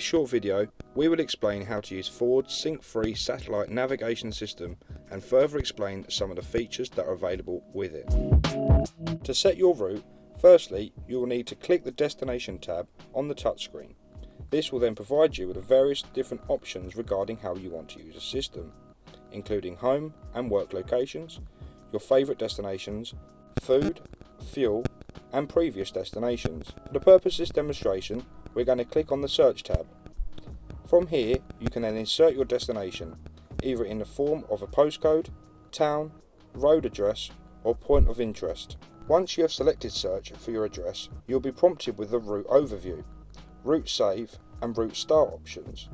this short video, we will explain how to use Ford's sync-free satellite navigation system and further explain some of the features that are available with it. To set your route, firstly, you will need to click the Destination tab on the touchscreen. This will then provide you with the various different options regarding how you want to use the system, including home and work locations, your favourite destinations, food, fuel, and previous destinations. For the purpose of this demonstration, we're going to click on the Search tab. From here, you can then insert your destination, either in the form of a postcode, town, road address, or point of interest. Once you have selected Search for your address, you'll be prompted with the Route Overview, Route Save, and Route Start options.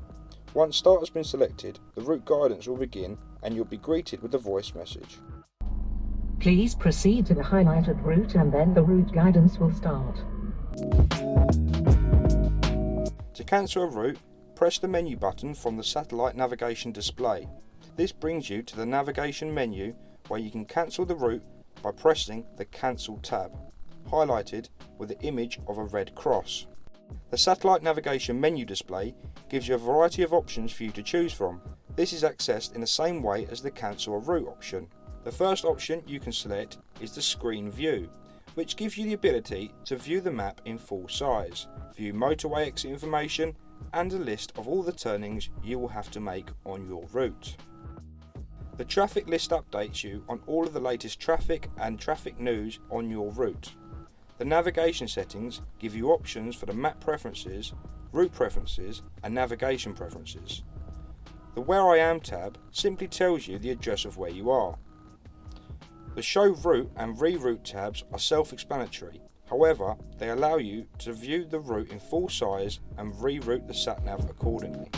Once Start has been selected, the route guidance will begin and you'll be greeted with a voice message. Please proceed to the highlighted route and then the route guidance will start. To cancel a route, press the menu button from the satellite navigation display. This brings you to the navigation menu where you can cancel the route by pressing the Cancel tab, highlighted with the image of a red cross. The satellite navigation menu display gives you a variety of options for you to choose from. This is accessed in the same way as the Cancel a Route option. The first option you can select is the Screen View, which gives you the ability to view the map in full size, view motorway exit information, and a list of all the turnings you will have to make on your route. The traffic list updates you on all of the latest traffic and traffic news on your route. The navigation settings give you options for the map preferences, route preferences, and navigation preferences. The Where I Am tab simply tells you the address of where you are. The Show Route and Reroute tabs are self-explanatory, however, they allow you to view the route in full size and reroute the sat-nav accordingly.